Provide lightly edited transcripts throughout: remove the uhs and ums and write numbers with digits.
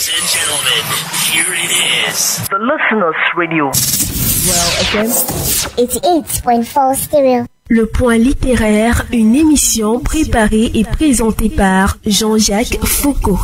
Ladies and gentlemen, here it is. The Listeners Radio. Well, it's 88.4 stereo. Le Point littéraire, une émission préparée et présentée par Jean-Jacques Foucault.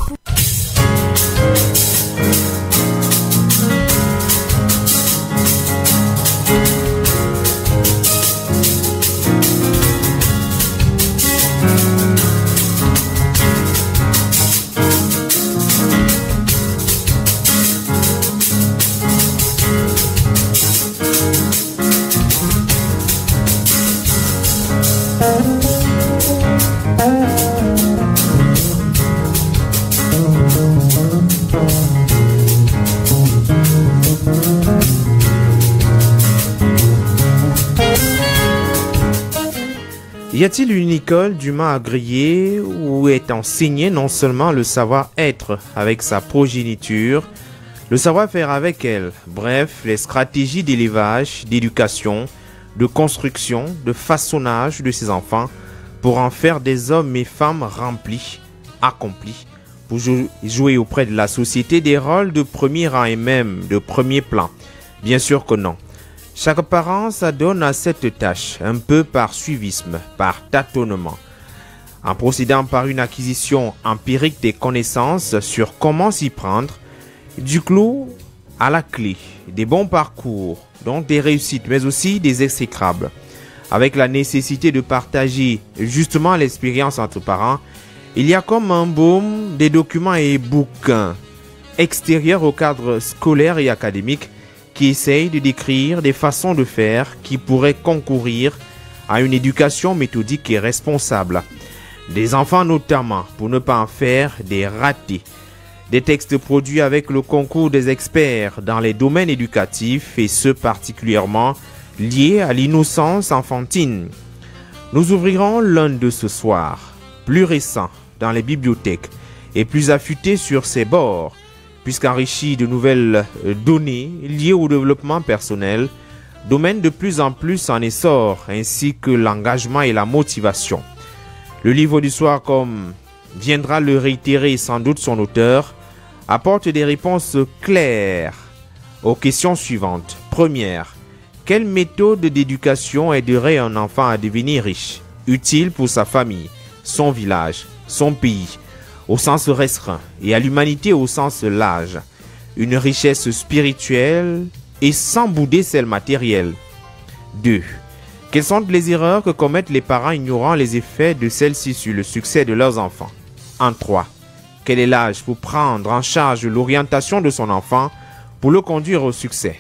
Y a-t-il une école d'humains agréés où est enseigné non seulement le savoir-être avec sa progéniture, le savoir-faire avec elle, bref, les stratégies d'élevage, d'éducation, de construction, de façonnage de ses enfants pour en faire des hommes et femmes remplis, accomplis, pour jouer auprès de la société des rôles de premier rang et même de premier plan? Bien sûr que non. Chaque parent s'adonne à cette tâche, un peu par suivisme, par tâtonnement, en procédant par une acquisition empirique des connaissances sur comment s'y prendre, du clou à la clé, des bons parcours, donc des réussites, mais aussi des exécrables. Avec la nécessité de partager justement l'expérience entre parents, il y a comme un baume des documents et bouquins extérieurs au cadre scolaire et académique qui essayent de décrire des façons de faire qui pourraient concourir à une éducation méthodique et responsable. Des enfants notamment, pour ne pas en faire des ratés. Des textes produits avec le concours des experts dans les domaines éducatifs et ceux particulièrement liés à l'innocence enfantine. Nous ouvrirons l'un de ce soir, plus récent dans les bibliothèques et plus affûté sur ses bords, puisqu'enrichi de nouvelles données liées au développement personnel, domaine de plus en plus en essor, ainsi que l'engagement et la motivation. Le livre du soir, comme viendra le réitérer sans doute son auteur, apporte des réponses claires aux questions suivantes. Première, quelle méthode d'éducation aiderait un enfant à devenir riche, utile pour sa famille, son village, son pays, au sens restreint, et à l'humanité au sens large, une richesse spirituelle et sans bouder celle matérielle. 2. Quelles sont les erreurs que commettent les parents ignorant les effets de celles-ci sur le succès de leurs enfants? 3. Quel est l'âge pour prendre en charge l'orientation de son enfant pour le conduire au succès?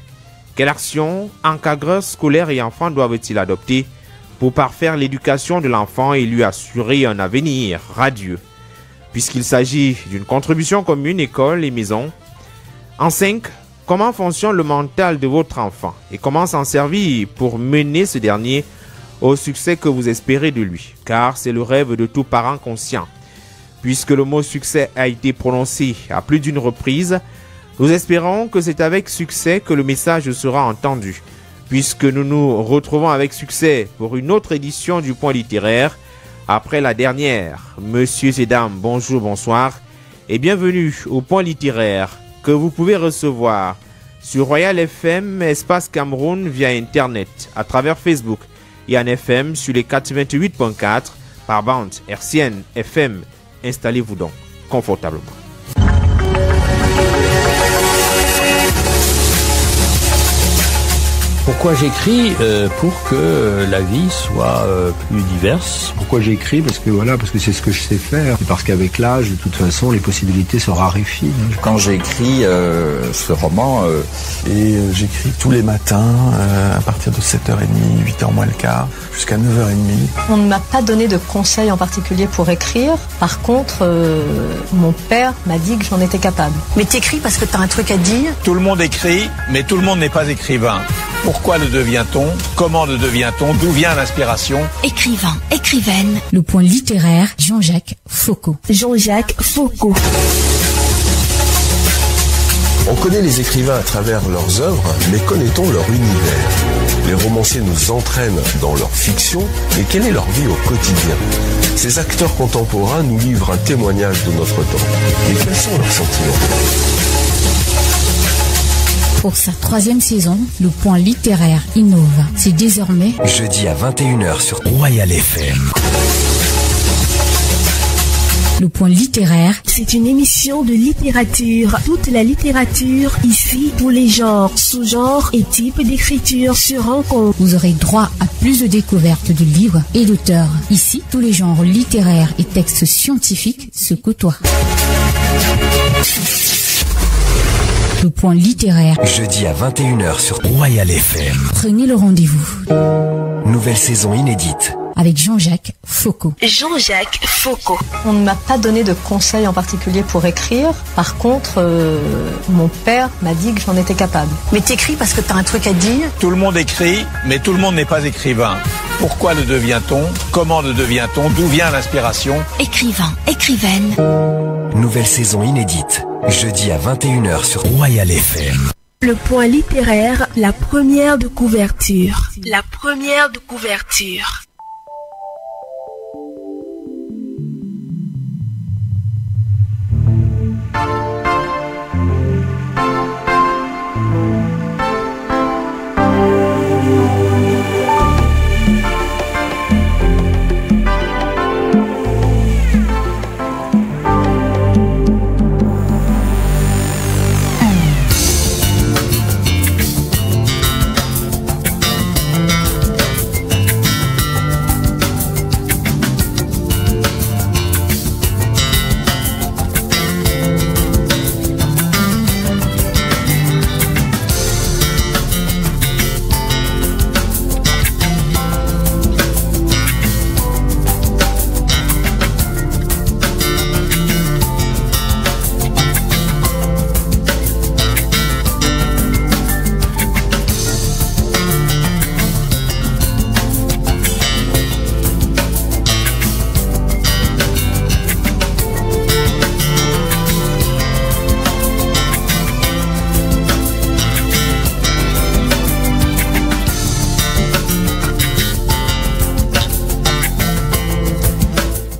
Quelle action encadreurs scolaires et enfants doivent-ils adopter pour parfaire l'éducation de l'enfant et lui assurer un avenir radieux? Puisqu'il s'agit d'une contribution commune école et maison. 5. Comment fonctionne le mental de votre enfant et comment s'en servir pour mener ce dernier au succès que vous espérez de lui, car c'est le rêve de tout parent conscient. Puisque le mot succès a été prononcé à plus d'une reprise, nous espérons que c'est avec succès que le message sera entendu, puisque nous nous retrouvons avec succès pour une autre édition du Point littéraire. Après la dernière, messieurs et dames, bonjour, bonsoir et bienvenue au Point littéraire que vous pouvez recevoir sur Royal FM Espace Cameroun via Internet, à travers Facebook et en FM sur les 88.4 par bande hertzienne FM. Installez-vous donc confortablement. Pourquoi j'écris? Pour que la vie soit plus diverse. Pourquoi j'écris? Parce que c'est ce que je sais faire. Et parce qu'avec l'âge, de toute façon, les possibilités se raréfient. Quand j'écris ce roman, j'écris tous les matins à partir de 7h30, 8h moins le quart, jusqu'à 9h30. On ne m'a pas donné de conseils en particulier pour écrire. Par contre, mon père m'a dit que j'en étais capable. Mais t'écris parce que t'as un truc à dire? Tout le monde écrit, mais tout le monde n'est pas écrivain. Pourquoi le devient-on? Comment le devient-on? D'où vient l'inspiration? Écrivain, écrivaine. Le Point littéraire, Jean-Jacques Foucault. Jean-Jacques Foucault. On connaît les écrivains à travers leurs œuvres, mais connaît-on leur univers? Les romanciers nous entraînent dans leur fiction, mais quelle est leur vie au quotidien? Ces acteurs contemporains nous livrent un témoignage de notre temps. Mais quels sont leurs sentiments? Pour sa 3e saison, le point littéraire innove. C'est désormais jeudi à 21h sur Royal FM. Le point littéraire, c'est une émission de littérature. Toute la littérature, ici, tous les genres, sous-genres et types d'écriture se rencontrent. Vous aurez droit à plus de découvertes de livres et d'auteurs. Ici, tous les genres littéraires et textes scientifiques se côtoient. Le point littéraire, jeudi à 21h sur Royal FM. Prenez le rendez-vous. Nouvelle saison inédite. Avec Jean-Jacques Foucault. Jean-Jacques Foucault. On ne m'a pas donné de conseils en particulier pour écrire. Par contre, mon père m'a dit que j'en étais capable. Mais t'écris parce que t'as un truc à dire? Tout le monde écrit, mais tout le monde n'est pas écrivain. Pourquoi le devient-on? Comment le devient-on? D'où vient l'inspiration? Écrivain, écrivaine. Nouvelle saison inédite. Jeudi à 21h sur Royal FM. Le point littéraire, la première de couverture. La première de couverture.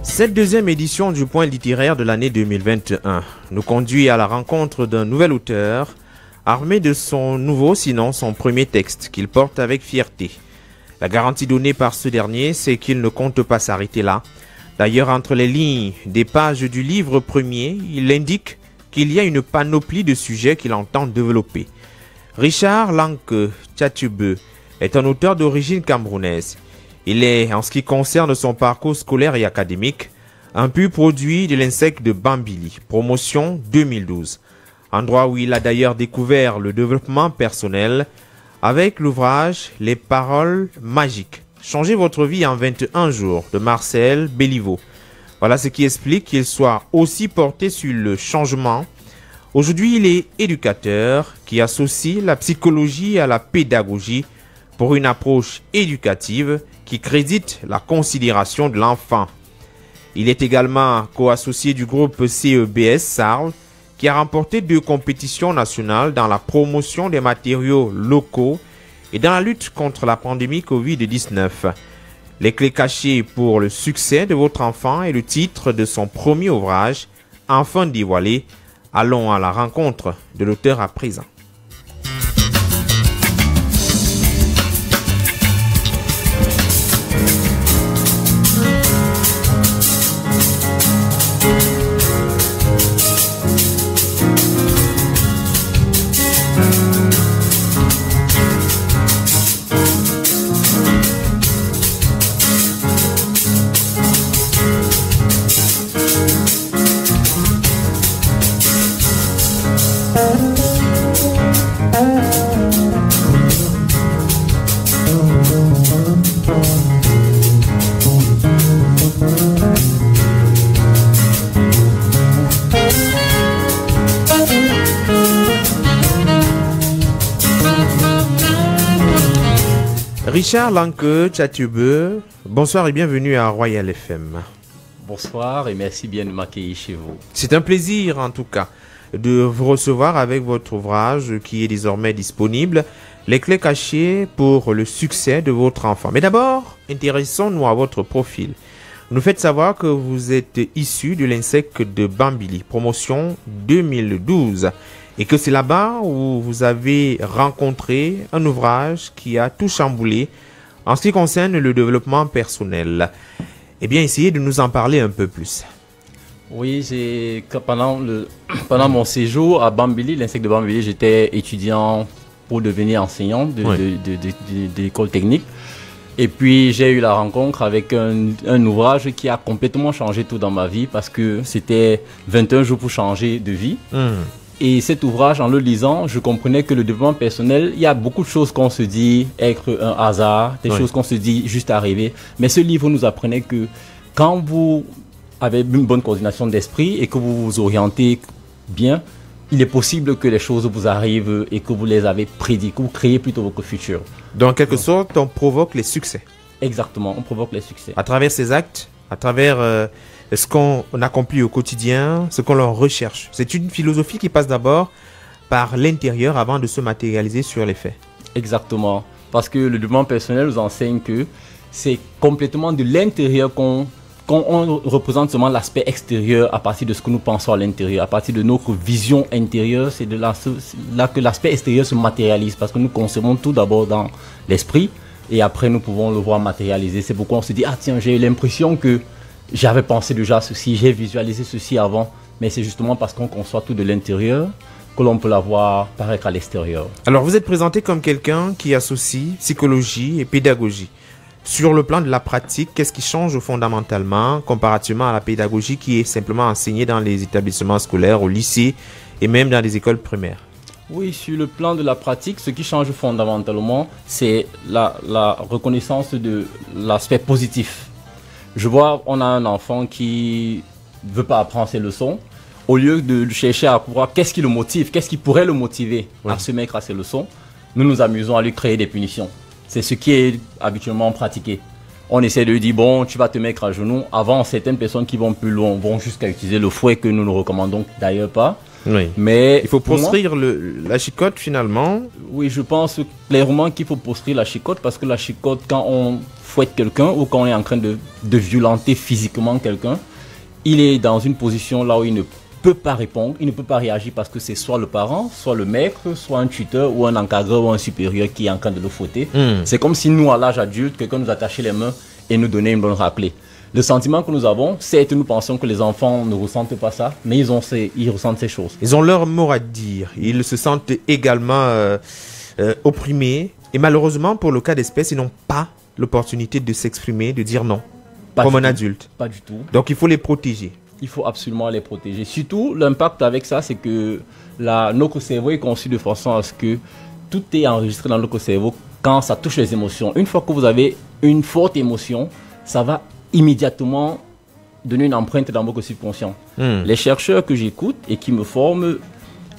Cette deuxième édition du point littéraire de l'année 2021 nous conduit à la rencontre d'un nouvel auteur, armé de son nouveau, sinon son premier texte, qu'il porte avec fierté. La garantie donnée par ce dernier, c'est qu'il ne compte pas s'arrêter là. D'ailleurs, entre les lignes des pages du livre premier, il indique qu'il y a une panoplie de sujets qu'il entend développer. Richard Lanke Tchatube est un auteur d'origine camerounaise. Il est, en ce qui concerne son parcours scolaire et académique, un pur produit de l'INSEC de Bambili, promotion 2012, endroit où il a d'ailleurs découvert le développement personnel avec l'ouvrage « Les paroles magiques. Changez votre vie en 21 jours » de Marcel Béliveau. Voilà ce qui explique qu'il soit aussi porté sur le changement. Aujourd'hui, il est éducateur qui associe la psychologie à la pédagogie pour une approche éducative qui crédite la considération de l'enfant. Il est également co-associé du groupe CEBS Sarl qui a remporté 2 compétitions nationales dans la promotion des matériaux locaux et dans la lutte contre la pandémie Covid-19. Les clés cachées pour le succès de votre enfant est le titre de son premier ouvrage, enfin dévoilé. Allons à la rencontre de l'auteur à présent. Richard Lanke Tchatube, bonsoir et bienvenue à Royal FM. Bonsoir et merci bien de m'accueillir chez vous. C'est un plaisir en tout cas. de vous recevoir avec votre ouvrage qui est désormais disponible, Les clés cachées pour le succès de votre enfant. Mais d'abord, intéressons-nous à votre profil. Vous nous faites savoir que vous êtes issu de l'INSEC de Bambili, promotion 2012, et que c'est là-bas où vous avez rencontré un ouvrage qui a tout chamboulé en ce qui concerne le développement personnel. Eh bien, essayez de nous en parler un peu plus. Oui, pendant mon séjour à Bambili, l'INSEC de Bambili, j'étais étudiant pour devenir enseignant d'école technique. Et puis j'ai eu la rencontre avec un ouvrage qui a complètement changé tout dans ma vie parce que c'était 21 jours pour changer de vie. Et cet ouvrage, en le lisant, je comprenais que le développement personnel, il y a beaucoup de choses qu'on se dit être un hasard, des choses qu'on se dit juste arriver. Mais ce livre nous apprenait que quand vous avez une bonne coordination d'esprit et que vous vous orientez bien, il est possible que les choses vous arrivent et que vous les avez prédit, que vous créez plutôt votre futur. Donc, en quelque sorte, on provoque les succès. Exactement, on provoque les succès. À travers ses actes, à travers ce qu'on accomplit au quotidien, ce qu'on leur recherche. C'est une philosophie qui passe d'abord par l'intérieur avant de se matérialiser sur les faits. Exactement, parce que le développement personnel nous enseigne que c'est complètement de l'intérieur qu'on représente seulement l'aspect extérieur à partir de ce que nous pensons à l'intérieur, à partir de notre vision intérieure, c'est de là que l'aspect extérieur se matérialise, parce que nous concevons tout d'abord dans l'esprit et après nous pouvons le voir matérialiser. C'est pourquoi on se dit, ah tiens, j'ai eu l'impression que j'avais pensé déjà ceci, j'ai visualisé ceci avant, mais c'est justement parce qu'on conçoit tout de l'intérieur que l'on peut la voir paraître à l'extérieur. Alors vous êtes présenté comme quelqu'un qui associe psychologie et pédagogie. Sur le plan de la pratique, qu'est-ce qui change fondamentalement comparativement à la pédagogie qui est simplement enseignée dans les établissements scolaires, au lycée et même dans les écoles primaires? Oui, sur le plan de la pratique, ce qui change fondamentalement, c'est la reconnaissance de l'aspect positif. Je vois, on a un enfant qui ne veut pas apprendre ses leçons. Au lieu de chercher à voir qu'est-ce qui le motive, qu'est-ce qui pourrait le motiver à se mettre à ses leçons, nous nous amusons à lui créer des punitions. C'est ce qui est habituellement pratiqué. On essaie de lui dire, bon, tu vas te mettre à genoux. Avant, certaines personnes qui vont plus loin vont jusqu'à utiliser le fouet que nous ne recommandons d'ailleurs pas. Oui. Mais il faut proscrire la chicotte finalement. Oui, je pense clairement qu'il faut proscrire la chicotte parce que la chicotte, quand on fouette quelqu'un ou quand on est en train de violenter physiquement quelqu'un, il est dans une position là où il ne peut pas répondre, il ne peut pas réagir parce que c'est soit le parent, soit le maître, soit un tuteur ou un encadreur ou un supérieur qui est en train de le fouetter. C'est comme si nous, à l'âge adulte, quelqu'un nous attachait les mains et nous donnait une bonne raclée. Le sentiment que nous avons, c'est que nous pensons que les enfants ne ressentent pas ça, mais ils ressentent ces choses. Ils ont leur mot à dire. Ils se sentent également opprimés. Et malheureusement, pour le cas d'espèce, ils n'ont pas l'opportunité de s'exprimer, de dire non, comme un adulte. Pas du tout. Donc il faut les protéger. Il faut absolument les protéger. Surtout, l'impact avec ça, c'est que notre cerveau est conçu de façon à ce que tout est enregistré dans notre cerveau quand ça touche les émotions. Une fois que vous avez une forte émotion, ça va immédiatement donner une empreinte dans votre subconscient. Les chercheurs que j'écoute et qui me forment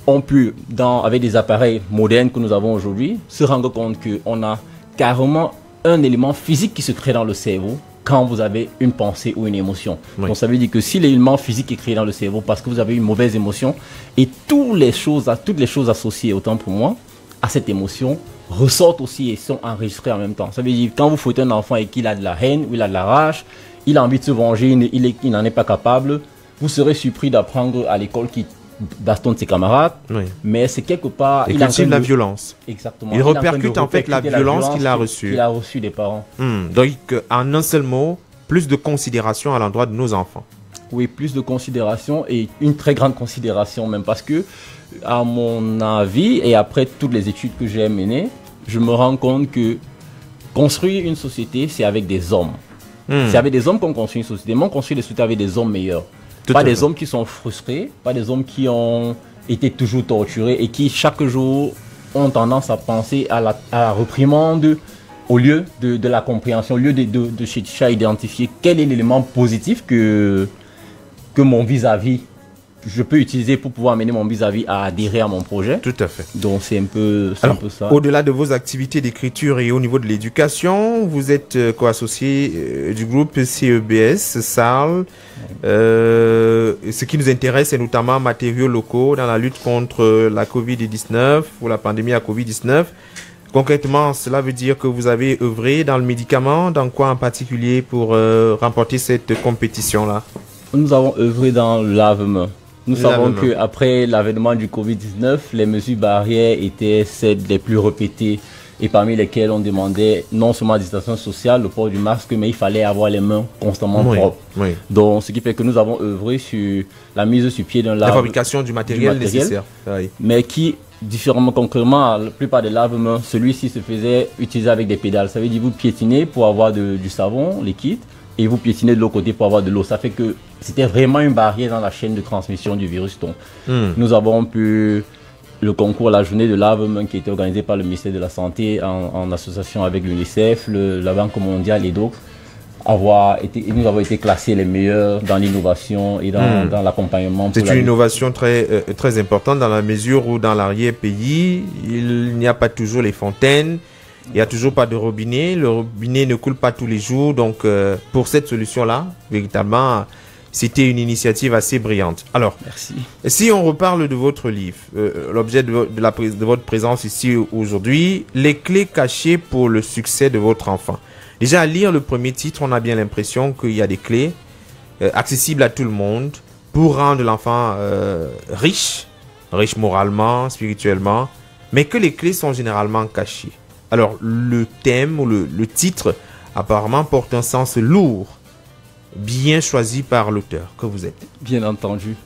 ont pu, avec des appareils modernes que nous avons aujourd'hui, se rendre compte qu'on a carrément un élément physique qui se crée dans le cerveau quand vous avez une pensée ou une émotion. Oui. Donc ça veut dire que si l'élément physique est créé dans le cerveau parce que vous avez une mauvaise émotion et toutes les choses associées, autant pour moi, à cette émotion ressortent aussi et sont enregistrées en même temps. Ça veut dire que quand vous fouettez un enfant et qu'il a de la haine ou il a de la rage, il a envie de se venger, il n'en est pas capable, vous serez surpris d'apprendre à l'école qu'il bastonne ses camarades, mais c'est quelque part... Il cultive la violence. Exactement. Il repercute en fait la violence qu'il a reçue. Qu'il a reçue des parents. Donc, en un seul mot, plus de considération à l'endroit de nos enfants. Oui, plus de considération et une très grande considération même parce que, à mon avis, et après toutes les études que j'ai menées, je me rends compte que construire une société, c'est avec des hommes. C'est avec des hommes qu'on construit une société. Mais on construit des sociétés avec des hommes meilleurs. Pas des hommes qui sont frustrés, pas des hommes qui ont été toujours torturés et qui chaque jour ont tendance à penser à la reprimande au lieu de la compréhension, au lieu de chercher à identifier quel est l'élément positif que mon vis-à-vis je peux utiliser pour pouvoir amener mon vis-à-vis à adhérer à mon projet. Tout à fait. Donc c'est un peu ça. Au-delà de vos activités d'écriture et au niveau de l'éducation, vous êtes co-associé du groupe CEBS, SARL. Ce qui nous intéresse, c'est notamment matériaux locaux dans la lutte contre la Covid-19 ou la pandémie à Covid-19. Concrètement, cela veut dire que vous avez œuvré dans le médicament, dans quoi en particulier pour remporter cette compétition-là? Nous avons œuvré dans le lavement. Nous savons qu'après l'avènement du Covid-19, les mesures barrières étaient celles les plus répétées et parmi lesquelles on demandait non seulement la distanciation sociale, le port du masque, mais il fallait avoir les mains constamment propres. Oui. Donc, ce qui fait que nous avons œuvré sur la mise sur pied d'un lave. La fabrication du matériel nécessaire. Oui. Mais qui, différemment, concrètement, la plupart des lave-mains, celui-ci se faisait utiliser avec des pédales. Ça veut dire vous piétinez pour avoir du savon liquide et vous piétinez de l'autre côté pour avoir de l'eau. Ça fait que c'était vraiment une barrière dans la chaîne de transmission du virus. Donc, nous avons pu le concours, la journée de lavement qui était organisée par le ministère de la Santé en association avec l'UNICEF, la Banque mondiale et d'autres. Nous avons été classés les meilleurs dans l'innovation et dans l'accompagnement. C'est une innovation très importante dans la mesure où dans l'arrière-pays, il n'y a pas toujours les fontaines, il n'y a toujours pas de robinet, le robinet ne coule pas tous les jours. Donc pour cette solution-là, véritablement, c'était une initiative assez brillante. Alors, merci. Si on reparle de votre livre, l'objet de votre présence ici aujourd'hui, les clés cachées pour le succès de votre enfant. Déjà, à lire le premier titre, on a bien l'impression qu'il y a des clés accessibles à tout le monde pour rendre l'enfant riche moralement, spirituellement, mais que les clés sont généralement cachées. Alors, le thème ou le titre, apparemment, porte un sens lourd, bien choisi par l'auteur que vous êtes. Bien entendu.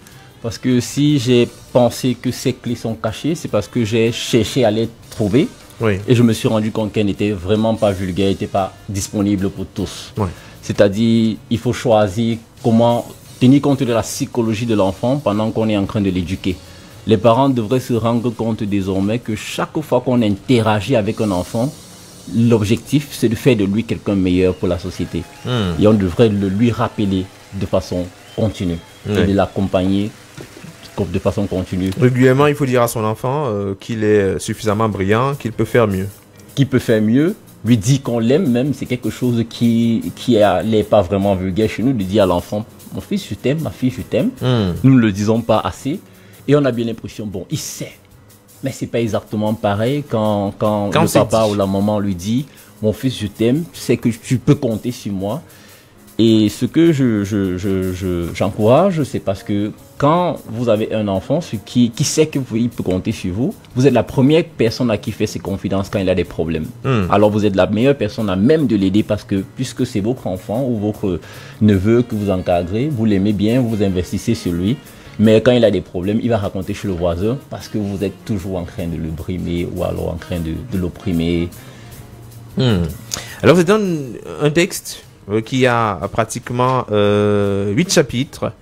Parce que si j'ai pensé que ces clés sont cachées, c'est parce que j'ai cherché à les trouver. Oui. Et je me suis rendu compte qu'elle n'était vraiment pas vulgaire, n'était pas disponible pour tous. Oui. C'est-à-dire, il faut choisir comment tenir compte de la psychologie de l'enfant pendant qu'on est en train de l'éduquer. Les parents devraient se rendre compte désormais que chaque fois qu'on interagit avec un enfant, l'objectif, c'est de faire de lui quelqu'un meilleur pour la société. Et on devrait le lui rappeler de façon continue et de l'accompagner de façon continue. Régulièrement, il faut dire à son enfant qu'il est suffisamment brillant, qu'il peut faire mieux. Qu'il peut faire mieux, lui dire qu'on l'aime même, c'est quelque chose qui n'est pas vraiment vulgaire chez nous, de dire à l'enfant, mon fils je t'aime, ma fille je t'aime. Nous ne le disons pas assez et on a bien l'impression, bon, il sait. Mais c'est pas exactement pareil quand le papa ou la maman lui dit mon fils je t'aime, c'est que tu peux compter sur moi. Et ce que j'encourage, c'est parce que quand vous avez un enfant qui sait qu'il peut compter sur vous, vous êtes la première personne à qui fait ses confidences quand il a des problèmes. Alors vous êtes la meilleure personne à même de l'aider parce que puisque c'est votre enfant ou votre neveu que vous encadrez, vous l'aimez bien, vous investissez sur lui. Mais quand il a des problèmes, il va raconter chez le voisin parce que vous êtes toujours en train de le brimer ou alors en train de l'opprimer. Alors c'est un texte qui a pratiquement 8 chapitres.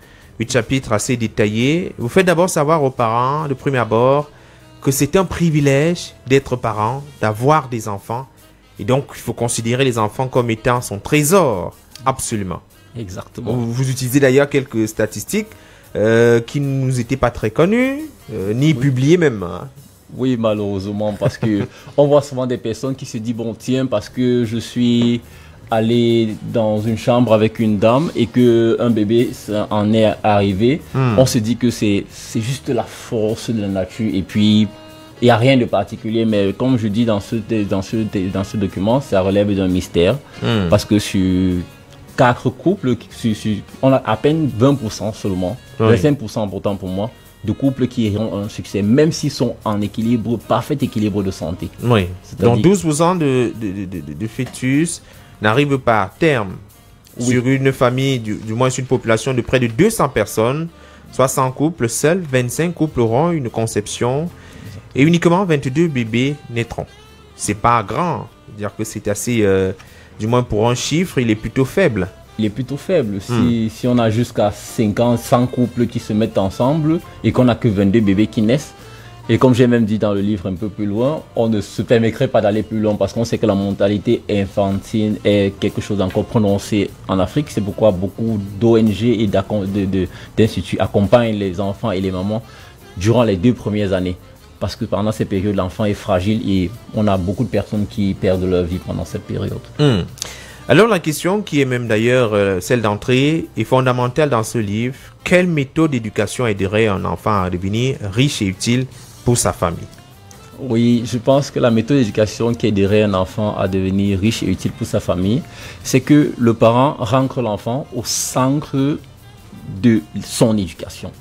8 chapitres assez détaillés. Vous faites d'abord savoir aux parents, de premier abord, que c'est un privilège d'être parent, d'avoir des enfants. Et donc, il faut considérer les enfants comme étant son trésor. Absolument. Exactement. Vous utilisez d'ailleurs quelques statistiques qui ne nous étaient pas très connues, ni publiées même. Hein. Oui, malheureusement, parce que on voit souvent des personnes qui se disent, bon, tiens, parce que je suis aller dans une chambre avec une dame et qu'un bébé en est arrivé, on se dit que c'est juste la force de la nature et puis il n'y a rien de particulier, mais comme je dis dans ce document, ça relève d'un mystère parce que sur 4 couples, on a à peine 20% seulement, 25% pourtant pour moi, de couples qui auront un succès, même s'ils sont en équilibre, parfait équilibre de santé. Oui, donc 12% de fœtus n'arrive pas à terme sur une famille, du moins sur une population de près de 200 personnes, 60 couples seuls, 25 couples auront une conception et uniquement 22 bébés naîtront. C'est pas grand, dire que c'est assez, du moins pour un chiffre, il est plutôt faible. Il est plutôt faible. Si on a jusqu'à 50, 100 couples qui se mettent ensemble et qu'on n'a que 22 bébés qui naissent, Et comme j'ai même dit dans le livre un peu plus loin, on ne se permettrait pas d'aller plus loin parce qu'on sait que la mentalité infantile est quelque chose d'encore prononcé en Afrique. C'est pourquoi beaucoup d'ONG et d'instituts accompagnent les enfants et les mamans durant les 2 premières années. Parce que pendant cette période, l'enfant est fragile et on a beaucoup de personnes qui perdent leur vie pendant cette période. Alors la question qui est même d'ailleurs celle d'entrée est fondamentale dans ce livre. Quelle méthode d'éducation aiderait un enfant à devenir riche et utile pour sa famille? Oui, je pense que la méthode d'éducation qui aiderait un enfant à devenir riche et utile pour sa famille, c'est que le parent rentre l'enfant au centre de son éducation.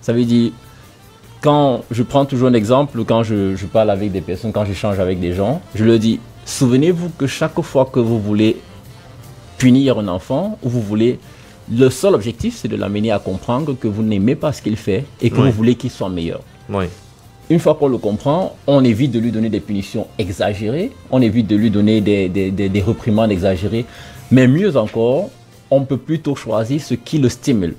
Ça veut dire, quand je prends toujours un exemple, quand je parle avec des personnes, quand j'échange avec des gens, je leur dis, souvenez-vous que chaque fois que vous voulez punir un enfant, ou vous voulez, le seul objectif, c'est de l'amener à comprendre que vous n'aimez pas ce qu'il fait et que vous voulez qu'il soit meilleur. Une fois qu'on le comprend, on évite de lui donner des punitions exagérées, on évite de lui donner des réprimandes exagérées, mais mieux encore, on peut plutôt choisir ce qui le stimule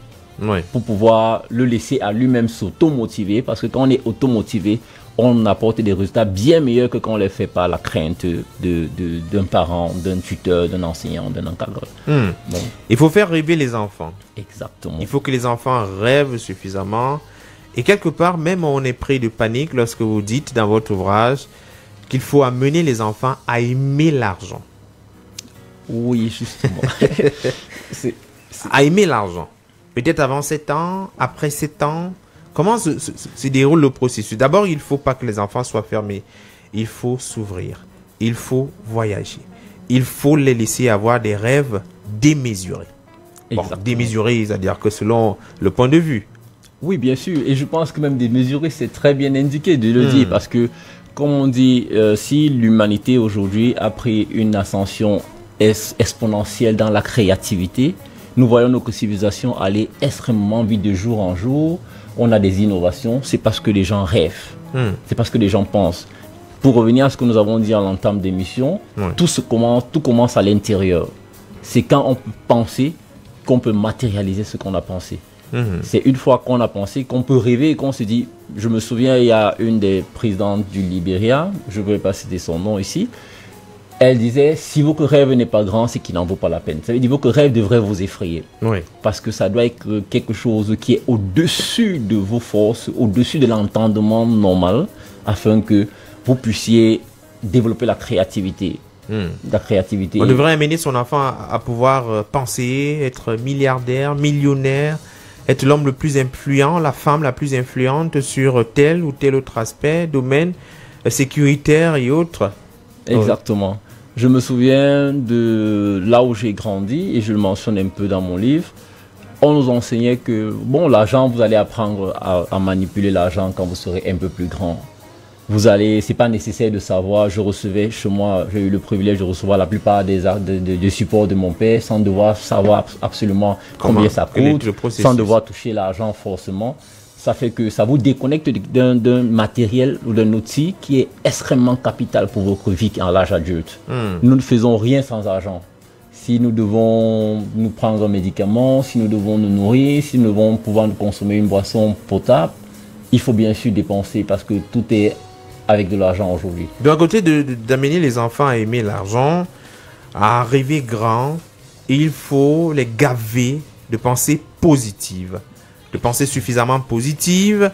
pour pouvoir le laisser à lui-même s'auto-motiver, parce que quand on est auto-motivé, on apporte des résultats bien meilleurs que quand on les fait par la crainte d'un parent, d'un tuteur, d'un enseignant, d'un encadreur. Bon. Il faut faire rêver les enfants. Exactement. Il faut que les enfants rêvent suffisamment. Et quelque part, même on est pris de panique lorsque vous dites dans votre ouvrage qu'il faut amener les enfants à aimer l'argent. Oui, justement. À aimer l'argent. Peut-être avant 7 ans, après 7 ans. Comment se déroule le processus? D'abord, il ne faut pas que les enfants soient fermés. Il faut s'ouvrir. Il faut voyager. Il faut les laisser avoir des rêves démesurés. Bon, démesurés, c'est-à-dire que selon le point de vue. Oui, bien sûr. Et je pense que même démesuré, c'est très bien indiqué de le dire. Parce que, comme on dit, si l'humanité aujourd'hui a pris une ascension exponentielle dans la créativité, nous voyons nos civilisations aller extrêmement vite de jour en jour. On a des innovations, c'est parce que les gens rêvent, c'est parce que les gens pensent. Pour revenir à ce que nous avons dit à l'entame d'émission, tout commence à l'intérieur. C'est quand on peut penser qu'on peut matérialiser ce qu'on a pensé. C'est une fois qu'on a pensé qu'on peut rêver et qu'on se dit, je me souviens, il y a une des présidentes du Libéria, je ne vais pas citer son nom ici, elle disait, si votre rêve n'est pas grand, c'est qu'il n'en vaut pas la peine. Ça veut dire que votre rêve devrait vous effrayer. Parce que ça doit être quelque chose qui est au-dessus de vos forces, au-dessus de l'entendement normal, afin que vous puissiez développer la créativité. La créativité. On devrait amener son enfant à pouvoir penser, être milliardaire, millionnaire, être l'homme le plus influent, la femme la plus influente sur tel ou tel autre aspect, domaine sécuritaire et autres. Exactement. Je me souviens de là où j'ai grandi, et je le mentionne un peu dans mon livre, on nous enseignait que, bon, l'argent, vous allez apprendre à manipuler l'argent quand vous serez un peu plus grand. Vous allez, c'est pas nécessaire de savoir, je recevais chez moi, j'ai eu le privilège de recevoir la plupart des supports de mon père sans devoir savoir absolument combien ça coûte, sans devoir toucher l'argent forcément. Ça fait que ça vous déconnecte d'un matériel ou d'un outil qui est extrêmement capital pour votre vie en l'âge adulte. Nous ne faisons rien sans argent. Si nous devons nous prendre un médicament, si nous devons nous nourrir, si nous devons pouvoir nous consommer une boisson potable, il faut bien sûr dépenser parce que tout est avec de l'argent aujourd'hui. D'un côté, d'amener les enfants à aimer l'argent, à rêver grand, il faut les gaver de pensées positives. De pensée suffisamment positive,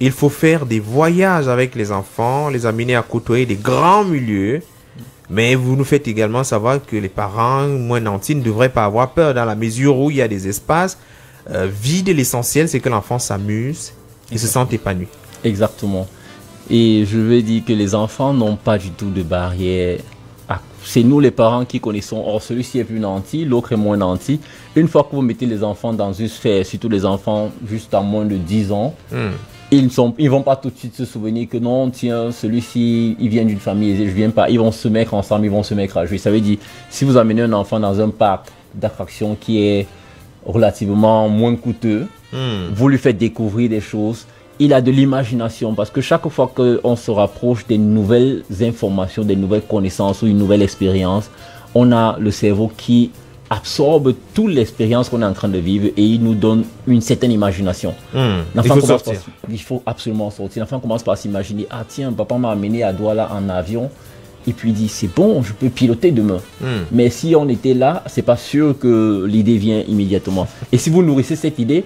il faut faire des voyages avec les enfants, les amener à côtoyer des grands milieux. Mais vous nous faites également savoir que les parents moins nantis ne devraient pas avoir peur dans la mesure où il y a des espaces vides. L'essentiel, c'est que l'enfant s'amuse et se sente épanoui. Exactement. Et je veux dire que les enfants n'ont pas du tout de barrière. C'est nous les parents qui connaissons, or celui-ci est plus nanti, l'autre est moins nanti. Une fois que vous mettez les enfants dans une sphère, surtout les enfants juste à moins de 10 ans, ils ne vont pas tout de suite se souvenir que non, tiens, celui-ci, il vient d'une famille aisée, je viens pas. Ils vont se mettre ensemble, ils vont se mettre à jouer. Ça veut dire, si vous amenez un enfant dans un parc d'attractions qui est relativement moins coûteux, vous lui faites découvrir des choses. Il a de l'imagination parce que chaque fois qu'on se rapproche des nouvelles informations, des nouvelles connaissances ou une nouvelle expérience, on a le cerveau qui absorbe toute l'expérience qu'on est en train de vivre et il nous donne une certaine imagination. Il faut absolument sortir. L'enfant commence par s'imaginer, ah tiens, papa m'a amené à Douala en avion. Et puis il dit, c'est bon, je peux piloter demain. Mais si on était là, c'est pas sûr que l'idée vient immédiatement. Et si vous nourrissez cette idée,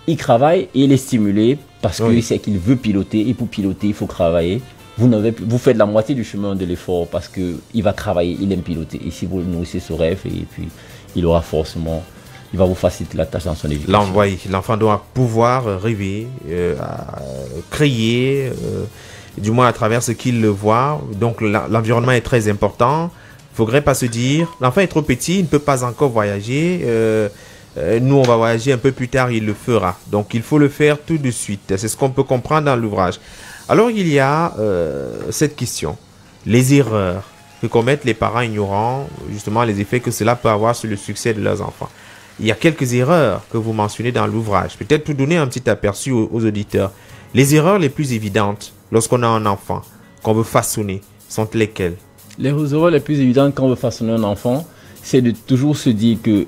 il travaille et il est stimulé parce qu'il sait qu'il veut piloter. Et pour piloter, il faut travailler. Vous faites la moitié du chemin de l'effort parce qu'il va travailler, il aime piloter. Et si vous nourrissez ce rêve, et puis il aura forcément, il va vous faciliter la tâche dans son éducation. L'enfant doit pouvoir rêver, créer, du moins à travers ce qu'il le voit. Donc l'environnement est très important. Il ne faudrait pas se dire, l'enfant est trop petit, il ne peut pas encore voyager. Nous, on va voyager un peu plus tard, il le fera. Donc il faut le faire tout de suite. C'est ce qu'on peut comprendre dans l'ouvrage. Alors il y a cette question, les erreurs que commettent les parents ignorants, justement les effets que cela peut avoir sur le succès de leurs enfants. Il y a quelques erreurs que vous mentionnez dans l'ouvrage, peut-être pour donner un petit aperçu aux auditeurs. Les erreurs les plus évidentes lorsqu'on a un enfant, qu'on veut façonner, sont lesquelles? Les erreurs les plus évidentes quand on veut façonner un enfant, c'est de toujours se dire que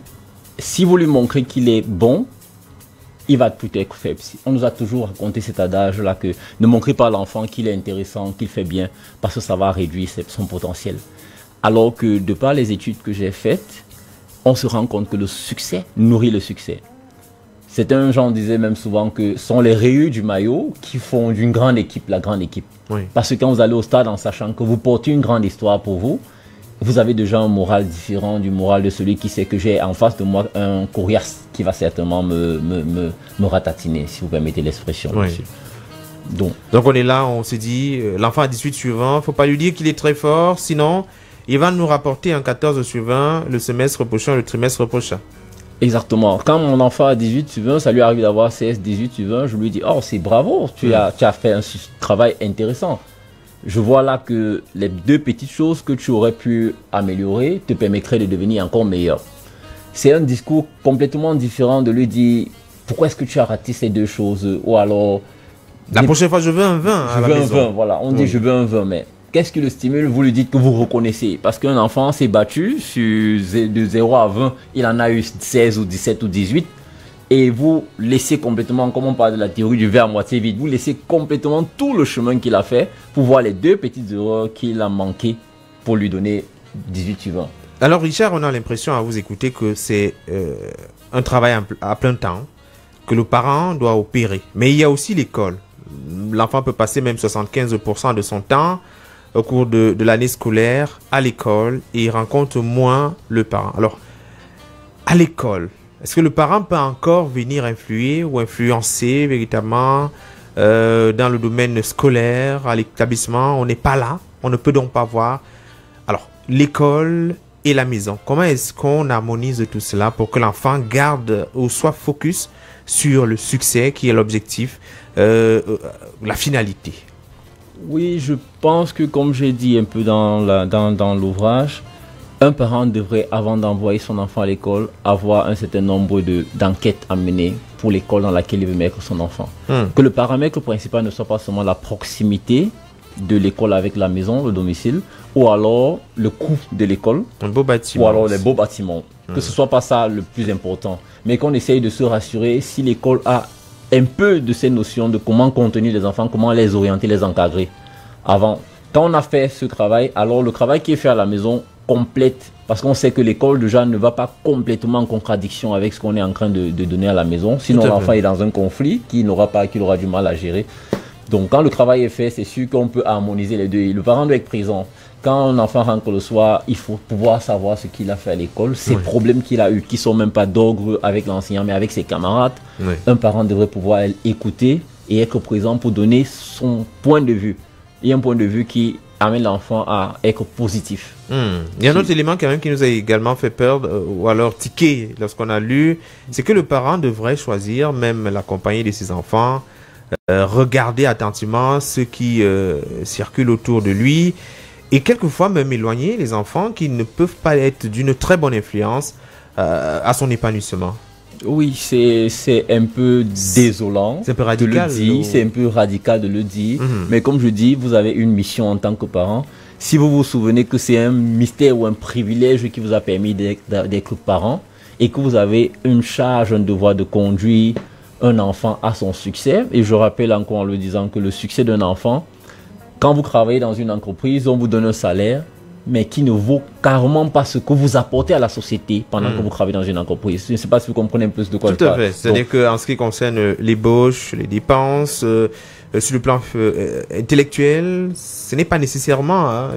si vous lui montrez qu'il est bon, il va tout être faible. On nous a toujours raconté cet adage-là que ne montrez pas à l'enfant qu'il est intéressant, qu'il fait bien, parce que ça va réduire son potentiel. Alors que de par les études que j'ai faites, on se rend compte que le succès nourrit le succès. Certains gens disaient même souvent que ce sont les rayures du maillot qui font d'une grande équipe la grande équipe. Parce que quand vous allez au stade en sachant que vous portez une grande histoire pour vous, vous avez déjà un moral différent du moral de celui qui sait que j'ai en face de moi un coriace qui va certainement me ratatiner, si vous permettez l'expression. Donc on est là, on se dit, l'enfant à 18 sur 20, il ne faut pas lui dire qu'il est très fort, sinon il va nous rapporter un 14 sur 20 le semestre prochain, le trimestre prochain. Exactement. Quand mon enfant a 18 sur 20, ça lui arrive d'avoir 16, 18 sur 20, je lui dis, oh c'est bravo, tu as fait un travail intéressant. Je vois là que les deux petites choses que tu aurais pu améliorer te permettraient de devenir encore meilleur. C'est un discours complètement différent de lui dire pourquoi est-ce que tu as raté ces deux choses, ou alors la prochaine fois je veux un 20 à la maison. Je veux un 20, voilà, on dit je veux un 20, mais qu'est-ce qui le stimule? Vous lui dites que vous reconnaissez, parce qu'un enfant s'est battu de 0 à 20, il en a eu 16 ou 17 ou 18. Et vous laissez complètement, comme on parle de la théorie du verre à moitié vide, vous laissez complètement tout le chemin qu'il a fait pour voir les deux petites erreurs qu'il a manquées pour lui donner 18 sur 20. Alors Richard, on a l'impression à vous écouter que c'est un travail à plein temps, que le parent doit opérer. Mais il y a aussi l'école. L'enfant peut passer même 75% de son temps au cours de l'année scolaire à l'école et il rencontre moins le parent. Alors, à l'école, est-ce que le parent peut encore venir influer ou influencer véritablement dans le domaine scolaire, à l'établissement? On n'est pas là, on ne peut donc pas voir. Alors, l'école et la maison, comment est-ce qu'on harmonise tout cela pour que l'enfant garde ou soit focus sur le succès qui est l'objectif, la finalité? Oui, je pense que comme j'ai dit un peu dans l'ouvrage, un parent devrait, avant d'envoyer son enfant à l'école, avoir un certain nombre d'enquêtes à mener pour l'école dans laquelle il veut mettre son enfant. Que le paramètre principal ne soit pas seulement la proximité de l'école avec la maison, le domicile, ou alors le coût de l'école, un beau bâtiment, ou alors les beaux bâtiments. Que ce soit pas ça le plus important, mais qu'on essaye de se rassurer si l'école a un peu de ces notions de comment contenir les enfants, comment les orienter, les encadrer. Avant, quand on a fait ce travail, alors le travail qui est fait à la maison complète, parce qu'on sait que l'école déjà ne va pas complètement en contradiction avec ce qu'on est en train de donner à la maison, sinon l'enfant est dans un conflit qu'il aura du mal à gérer. Donc quand le travail est fait, c'est sûr qu'on peut harmoniser les deux. Et le parent doit être présent. Quand un enfant rentre le soir, il faut pouvoir savoir ce qu'il a fait à l'école, ces problèmes qu'il a eu, qui ne sont même pas d'ordre avec l'enseignant, mais avec ses camarades. Un parent devrait pouvoir écouter et être présent pour donner son point de vue. Et un point de vue qui amène l'enfant à être positif. Il y a un autre élément quand même qui nous a également fait peur, ou alors tiqué lorsqu'on a lu, c'est que le parent devrait choisir, même la compagnie de ses enfants, regarder attentivement ce qui circule autour de lui, et quelquefois même éloigner les enfants qui ne peuvent pas être d'une très bonne influence à son épanouissement. Oui, c'est un peu désolant de le dire, c'est un peu radical de le dire, mais comme je dis, vous avez une mission en tant que parent, si vous vous souvenez que c'est un mystère ou un privilège qui vous a permis d'être parent et que vous avez une charge, un devoir de conduire un enfant à son succès. Et je rappelle encore en le disant que le succès d'un enfant, quand vous travaillez dans une entreprise, on vous donne un salaire, mais qui ne vaut carrément pas ce que vous apportez à la société pendant que vous travaillez dans une entreprise. Je ne sais pas si vous comprenez un peu de quoi je parle. Tout à fait. C'est-à-dire qu'en ce qui concerne l'ébauche, les dépenses, sur le plan intellectuel, ce n'est pas nécessairement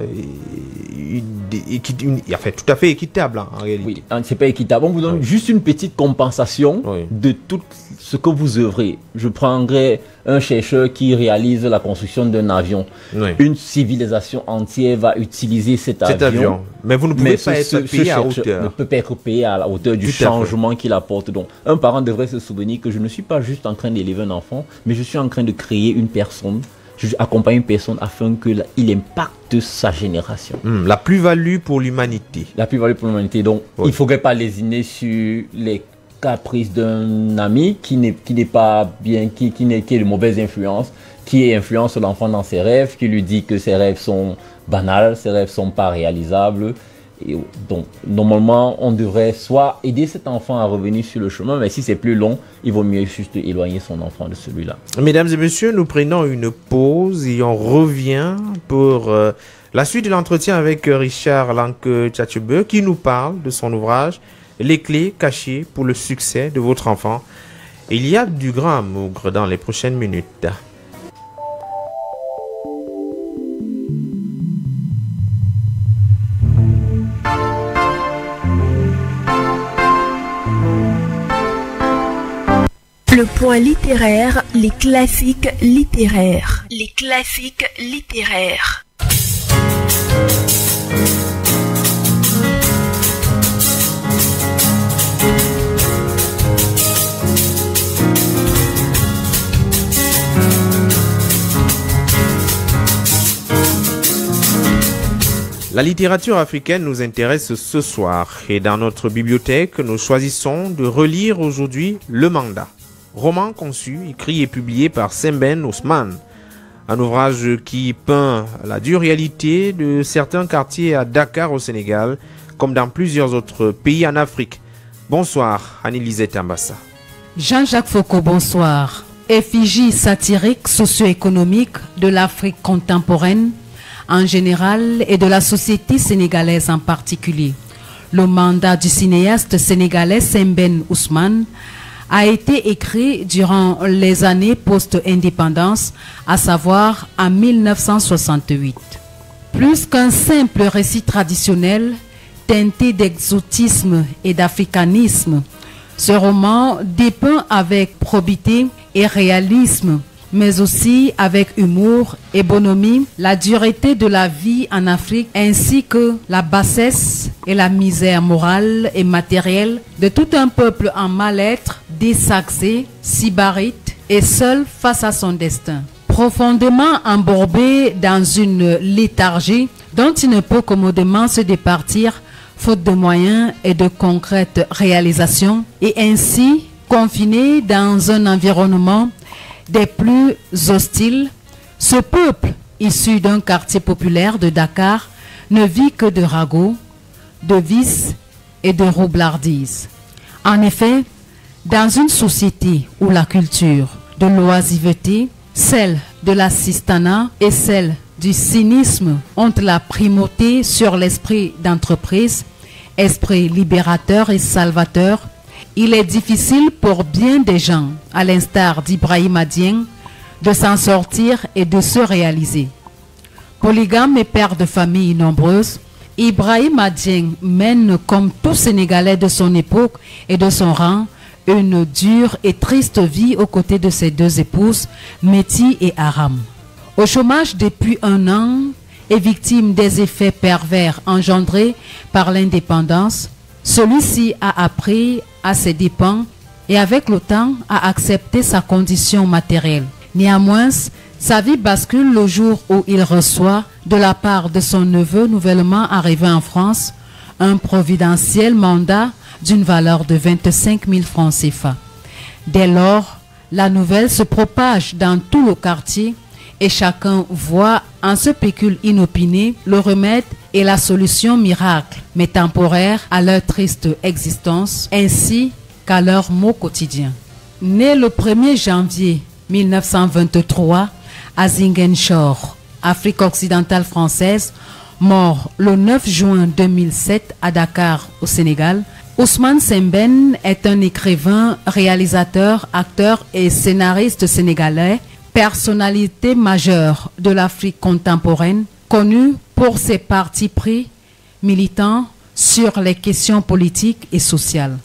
tout à fait équitable en réalité. Oui, c'est pas équitable. On vous donne juste une petite compensation de tout ce que vous œuvrez. Je prendrais un chercheur qui réalise la construction d'un avion. Une civilisation entière va utiliser cet avion. Mais vous ne pouvez pas être payé à hauteur. Ne peut pas être payé à la hauteur du changement qu'il apporte. Donc, un parent devrait se souvenir que je ne suis pas juste en train d'élever un enfant, mais je suis en train de créer une personne. Je accompagne une personne afin qu'il impacte sa génération. La plus-value pour l'humanité. La plus-value pour l'humanité. Donc, il ne faudrait pas lésiner sur les caprices d'un ami qui n'est pas bien, qui est de mauvaise influence, qui influence l'enfant dans ses rêves, qui lui dit que ses rêves sont banals, ses rêves ne sont pas réalisables. Et donc, normalement, on devrait soit aider cet enfant à revenir sur le chemin, mais si c'est plus long, il vaut mieux juste éloigner son enfant de celui-là. Mesdames et messieurs, nous prenons une pause et on revient pour la suite de l'entretien avec Richard Lanke-Tchatchebe qui nous parle de son ouvrage « Les clés cachées pour le succès de votre enfant ». Il y a du grand amour dans les prochaines minutes. Le point littéraire, les classiques littéraires. Les classiques littéraires. La littérature africaine nous intéresse ce soir et dans notre bibliothèque, nous choisissons de relire aujourd'hui Le Mandat. Roman conçu, écrit et publié par Sembène Ousmane. Un ouvrage qui peint la dure réalité de certains quartiers à Dakar au Sénégal, comme dans plusieurs autres pays en Afrique. Bonsoir, Anne-Elisette Ambassa. Jean-Jacques Foucault, bonsoir. Effigie satirique socio-économique de l'Afrique contemporaine en général et de la société sénégalaise en particulier. Le mandat du cinéaste sénégalais Sembène Ousmane a été écrit durant les années post-indépendance, à savoir en 1968. Plus qu'un simple récit traditionnel, teinté d'exotisme et d'africanisme, ce roman dépeint avec probité et réalisme, mais aussi avec humour et bonhomie, la dureté de la vie en Afrique ainsi que la bassesse et la misère morale et matérielle de tout un peuple en mal-être, désaxé, sybarite et seul face à son destin. Profondément embourbé dans une léthargie dont il ne peut commodément se départir faute de moyens et de concrètes réalisations, et ainsi confiné dans un environnement des plus hostiles, ce peuple, issu d'un quartier populaire de Dakar, ne vit que de ragots, de vices et de roublardises. En effet, dans une société où la culture de l'oisiveté, celle de l'assistanat et celle du cynisme ont la primauté sur l'esprit d'entreprise, esprit libérateur et salvateur, il est difficile pour bien des gens, à l'instar d'Ibrahima Dieng, de s'en sortir et de se réaliser. Polygame et père de familles nombreuses, Ibrahima Dieng mène, comme tout Sénégalais de son époque et de son rang, une dure et triste vie aux côtés de ses deux épouses, Méti et Aram. Au chômage depuis 1 an et victime des effets pervers engendrés par l'indépendance, celui-ci a appris à ses dépens et avec le temps à accepter sa condition matérielle. Néanmoins, sa vie bascule le jour où il reçoit de la part de son neveu nouvellement arrivé en France un providentiel mandat d'une valeur de 25 000 francs CFA. Dès lors, la nouvelle se propage dans tout le quartier et chacun voit en ce pécule inopiné le remède et la solution miracle, mais temporaire à leur triste existence, ainsi qu'à leur mot quotidien. Né le 1er janvier 1923 à Ziguinchor, Afrique occidentale française, mort le 9 juin 2007 à Dakar, au Sénégal, Ousmane Sembène est un écrivain, réalisateur, acteur et scénariste sénégalais, personnalité majeure de l'Afrique contemporaine, connu pour ses partis pris militants sur les questions politiques et sociales.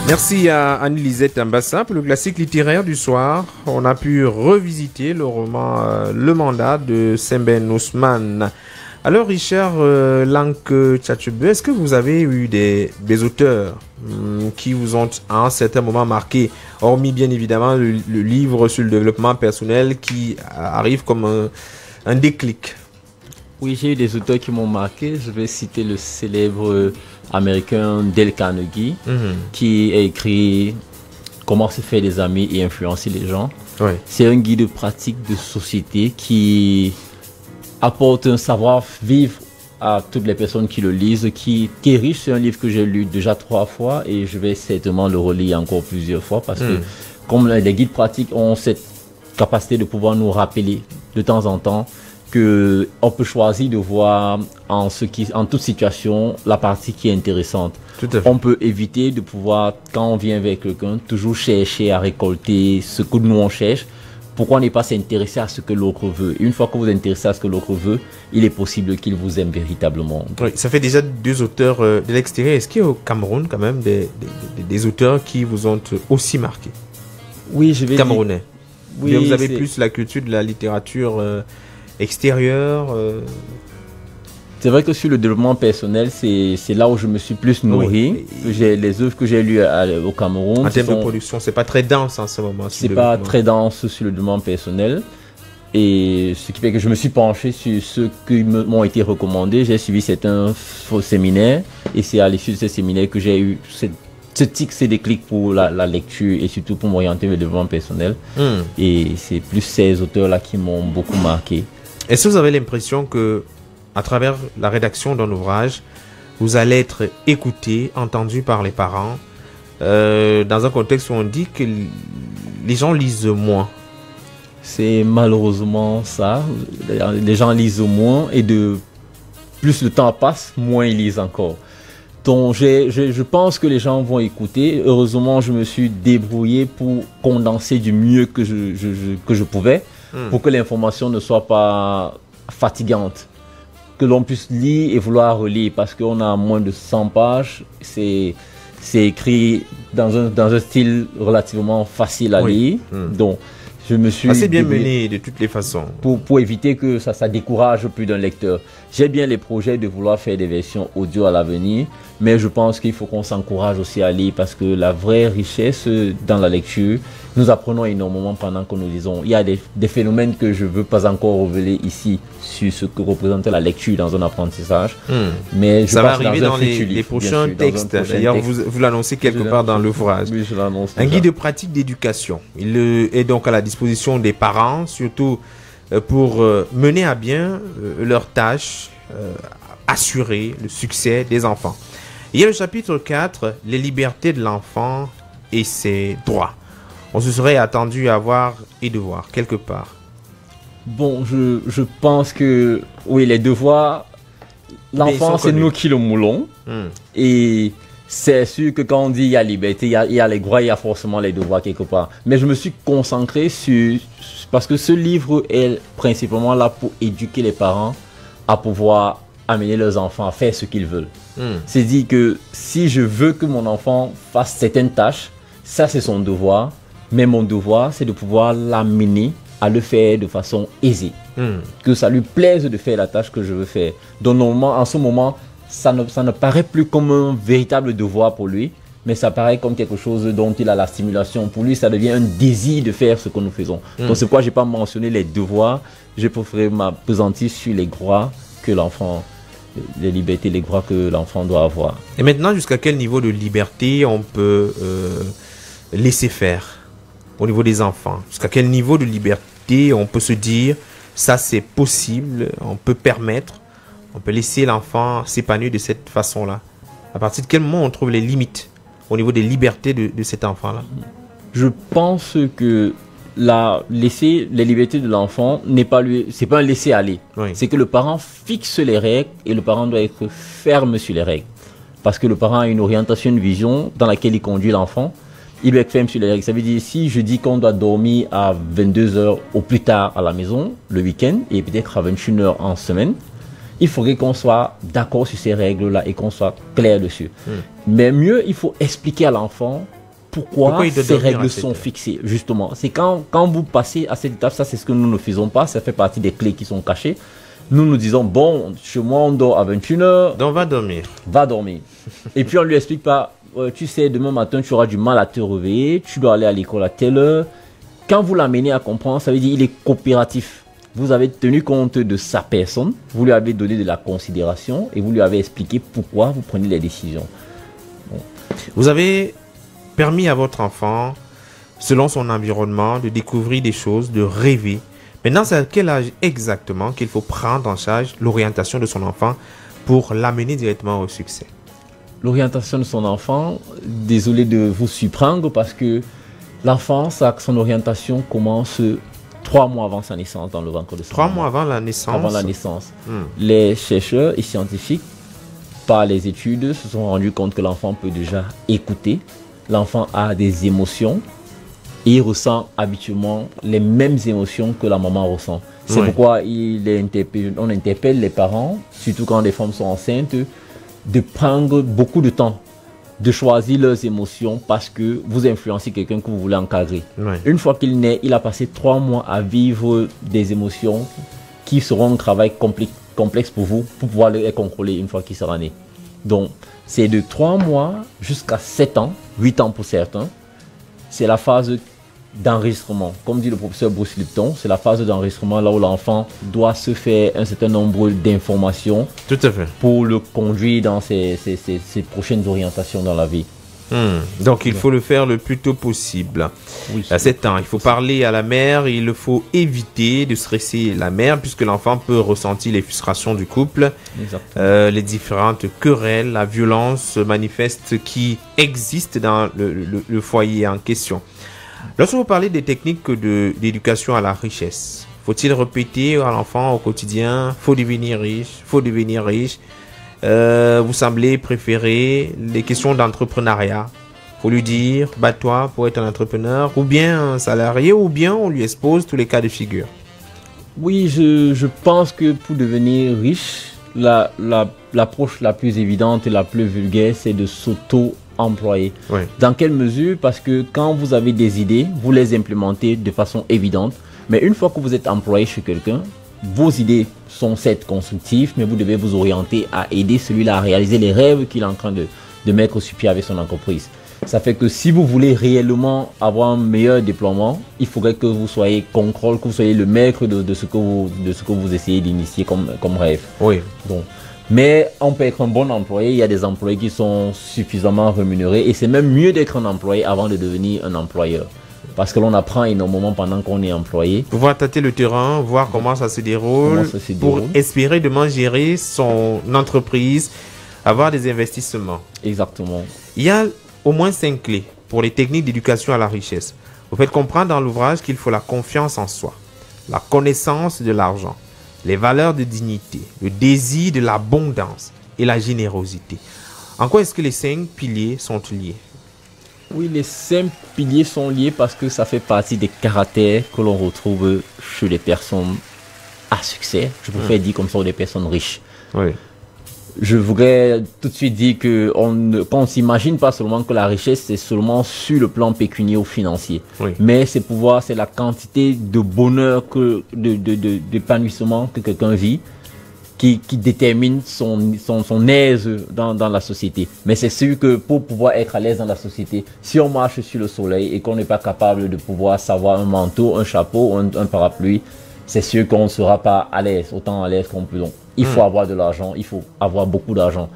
Merci à Anne-Lisette Ambassa pour le classique littéraire du soir. On a pu revisiter le roman Le Mandat de Sembène Ousmane. Alors Richard Lanke Tchatchoube, est-ce que vous avez eu des auteurs qui vous ont à un certain moment marqué, hormis bien évidemment le livre sur le développement personnel qui arrive comme un déclic? Oui, j'ai eu des auteurs qui m'ont marqué. Je vais citer le célèbre américain Dale Carnegie, qui a écrit Comment se faire des amis et influencer les gens. Ouais. C'est un guide pratique de société qui apporte un savoir-vivre à toutes les personnes qui le lisent, qui est riche. C'est un livre que j'ai lu déjà 3 fois et je vais certainement le relire encore plusieurs fois parce que comme les guides pratiques ont cette capacité de pouvoir nous rappeler de temps en temps qu'on peut choisir de voir en toute situation la partie qui est intéressante. On peut éviter de pouvoir, quand on vient avec quelqu'un, toujours chercher à récolter ce que nous on cherche. Pourquoi ne pas s'intéresser à ce que l'autre veut? Une fois que vous vous intéressez à ce que l'autre veut, il est possible qu'il vous aime véritablement. Oui, ça fait déjà 2 auteurs de l'extérieur. Est-ce qu'il y a au Cameroun quand même des auteurs qui vous ont aussi marqué? Oui, je vais Camerounais. Oui, vous avez plus la culture de la littérature extérieur. C'est vrai que sur le développement personnel, c'est là où je me suis plus nourri. Oui. Les œuvres que j'ai lues au Cameroun. En termes de production, c'est pas très dense en ce moment. C'est pas très dense sur le développement personnel. Et ce qui fait que je me suis penché sur ceux qui m'ont été recommandés. J'ai suivi certains séminaires. Et c'est à l'issue de ces séminaires que j'ai eu ces déclics pour la lecture et surtout pour m'orienter vers le développement personnel. Et c'est plus ces auteurs-là qui m'ont beaucoup marqué. Est-ce que vous avez l'impression que à travers la rédaction d'un ouvrage, vous allez être écouté, entendu par les parents dans un contexte où on dit que les gens lisent moins. C'est malheureusement ça. Les gens lisent moins et plus le temps passe, moins ils lisent encore. Donc je pense que les gens vont écouter. Heureusement, je me suis débrouillé pour condenser du mieux que je pouvais pour que l'information ne soit pas fatigante. Que l'on puisse lire et vouloir relire parce qu'on a moins de 100 pages. C'est écrit dans un style relativement facile à lire. Donc, je me suis assez bien mené de toutes les façons. Pour éviter que ça décourage plus d'un lecteur. J'ai bien les projets de vouloir faire des versions audio à l'avenir, mais je pense qu'il faut qu'on s'encourage aussi à lire parce que la vraie richesse dans la lecture, nous apprenons énormément pendant que nous lisons. Il y a des phénomènes que je ne veux pas encore révéler ici sur ce que représente la lecture dans un apprentissage. Mais ça va arriver dans les prochains textes. D'ailleurs, vous l'annoncez quelque part dans l'ouvrage. Oui, je l'annonce. Un guide de pratique d'éducation. Il est donc à la disposition des parents, surtout pour mener à bien leurs tâches, assurer le succès des enfants. Il y a le chapitre 4, les libertés de l'enfant et ses droits. On se serait attendu à voir et devoir quelque part. Bon, je pense que oui, les devoirs, l'enfant c'est nous qui le moulons. Et c'est sûr que quand on dit il y a liberté, il y a les droits, il y a forcément les devoirs quelque part. Mais je me suis concentré parce que ce livre est principalement là pour éduquer les parents à pouvoir amener leurs enfants à faire ce qu'ils veulent. C'est dit que si je veux que mon enfant fasse certaines tâches, ça c'est son devoir. Mais mon devoir, c'est de pouvoir l'amener à le faire de façon aisée. Que ça lui plaise de faire la tâche que je veux faire. Donc normalement, en ce moment, ça ne paraît plus comme un véritable devoir pour lui, mais ça paraît comme quelque chose dont il a la stimulation. Pour lui, ça devient un désir de faire ce que nous faisons. Donc c'est pourquoi je n'ai pas mentionné les devoirs. J'ai préféré m'appesantir sur les droits que l'enfant, les libertés, les droits que l'enfant doit avoir. Et maintenant, jusqu'à quel niveau de liberté on peut laisser faire au niveau des enfants? Jusqu'à quel niveau de liberté on peut se dire ça c'est possible, on peut permettre, on peut laisser l'enfant s'épanouir de cette façon-là? À partir de quel moment on trouve les limites au niveau des libertés de cet enfant-là? Je pense que laisser les libertés de l'enfant c'est pas un laisser aller. C'est que le parent fixe les règles et le parent doit être ferme sur les règles. Parce que le parent a une orientation, une vision dans laquelle il conduit l'enfant. Il doit être ferme sur les règles. Ça veut dire, si je dis qu'on doit dormir à 22h au plus tard à la maison, le week-end, et peut-être à 21h en semaine, il faudrait qu'on soit d'accord sur ces règles-là et qu'on soit clair dessus. Mais mieux, il faut expliquer à l'enfant pourquoi ces règles sont fixées. Justement, c'est quand vous passez à cette étape, ça c'est ce que nous ne faisons pas, ça fait partie des clés qui sont cachées. Nous disons, bon, chez moi on dort à 21h. Donc va dormir. Va dormir. Et puis on lui explique pas, tu sais, demain matin, tu auras du mal à te réveiller, tu dois aller à l'école à telle heure. Quand vous l'amenez à comprendre, ça veut dire qu'il est coopératif. Vous avez tenu compte de sa personne, vous lui avez donné de la considération et vous lui avez expliqué pourquoi vous prenez les décisions. Bon. Vous avez permis à votre enfant, selon son environnement, de découvrir des choses, de rêver. Maintenant, c'est à quel âge exactement qu'il faut prendre en charge l'orientation de son enfant pour l'amener directement au succès? L'orientation de son enfant, désolé de vous surprendre parce que l'enfant, son orientation commence 3 mois avant sa naissance dans le ventre de sa maman. 3 mois avant la naissance? Avant la naissance. Les chercheurs et scientifiques, par les études, se sont rendus compte que l'enfant peut déjà écouter. L'enfant a des émotions et il ressent habituellement les mêmes émotions que la maman ressent. C'est pourquoi on interpelle les parents, surtout quand les femmes sont enceintes, de prendre beaucoup de temps, de choisir leurs émotions parce que vous influencez quelqu'un que vous voulez encadrer. Une fois qu'il naît, il a passé 3 mois à vivre des émotions qui seront un travail complexe pour vous, pour pouvoir les contrôler une fois qu'il sera né. Donc, c'est de 3 mois jusqu'à 7 ans, 8 ans pour certains. C'est la phase d'enregistrement. Comme dit le professeur Bruce Lipton, c'est la phase d'enregistrement là où l'enfant doit se faire un certain nombre d'informations. Tout à fait. Pour le conduire dans ses prochaines orientations dans la vie. Donc il faut le faire le plus tôt possible. Oui. À 7 ans, il faut parler à la mère, il faut éviter de stresser la mère puisque l'enfant peut ressentir les frustrations du couple, les différentes querelles, la violence manifeste qui existe dans le foyer en question. Lorsque vous parlez des techniques d'éducation à la richesse, faut-il répéter à l'enfant au quotidien, faut devenir riche, faut devenir riche? Vous semblez préférer les questions d'entrepreneuriat. Faut lui dire, bats-toi pour être un entrepreneur, ou bien un salarié, ou bien on lui expose tous les cas de figure. Oui, je pense que pour devenir riche, l'approche la plus évidente et la plus vulgaire, c'est de s'auto-employer. Oui. Dans quelle mesure? Parce que quand vous avez des idées, vous les implémentez de façon évidente. Mais une fois que vous êtes employé chez quelqu'un, vos idées sont certes constructives, mais vous devez vous orienter à aider celui-là à réaliser les rêves qu'il est en train de mettre sur pied avec son entreprise. Ça fait que si vous voulez réellement avoir un meilleur déploiement, il faudrait que vous soyez contrôle, que vous soyez le maître de ce que vous essayez d'initier comme rêve. Oui. Donc, mais on peut être un bon employé, il y a des employés qui sont suffisamment rémunérés et c'est même mieux d'être un employé avant de devenir un employeur. Parce que l'on apprend énormément pendant qu'on est employé. Pouvoir tâter le terrain, voir comment ça se déroule, pour espérer demain gérer son entreprise, avoir des investissements. Exactement. Il y a au moins 5 clés pour les techniques d'éducation à la richesse. Vous faites comprendre dans l'ouvrage qu'il faut la confiance en soi, la connaissance de l'argent, les valeurs de dignité, le désir de l'abondance et la générosité. En quoi est-ce que les 5 piliers sont liés? Oui, les 5 piliers sont liés parce que ça fait partie des caractères que l'on retrouve chez les personnes à succès. Je préfère dire comme ça, des personnes riches. Oui. Je voudrais tout de suite dire qu'on ne s'imagine pas seulement que la richesse, c'est seulement sur le plan pécunier ou financier. Oui. Mais c'est la quantité de bonheur, d'épanouissement que quelqu'un vit qui détermine son aise dans la société. Mais c'est sûr que pour pouvoir être à l'aise dans la société, si on marche sur le soleil et qu'on n'est pas capable de pouvoir savoir un manteau, un chapeau, un parapluie, c'est sûr qu'on ne sera pas à l'aise, autant à l'aise qu'on peut. Donc, il faut avoir de l'argent, il faut avoir beaucoup d'argent.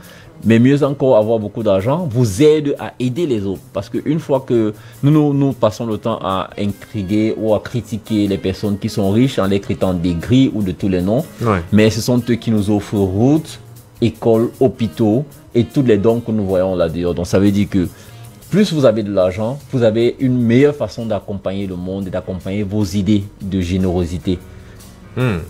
Mais mieux encore, avoir beaucoup d'argent vous aide à aider les autres. Parce qu'une fois que nous passons le temps à intriguer ou à critiquer les personnes qui sont riches en les traitant des gris ou de tous les noms, mais ce sont eux qui nous offrent routes, écoles, hôpitaux et tous les dons que nous voyons là-dedans. Donc ça veut dire que plus vous avez de l'argent, vous avez une meilleure façon d'accompagner le monde et d'accompagner vos idées de générosité.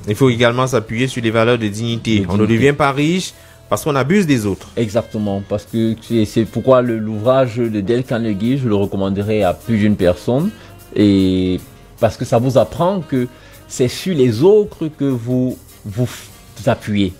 Il faut également s'appuyer sur les valeurs de dignité. On ne devient pas riche parce qu'on abuse des autres. Exactement, parce que c'est pourquoi l'ouvrage de Dale Carnegie, je le recommanderais à plus d'une personne, et parce que ça vous apprend que c'est sur les autres que vous appuyez.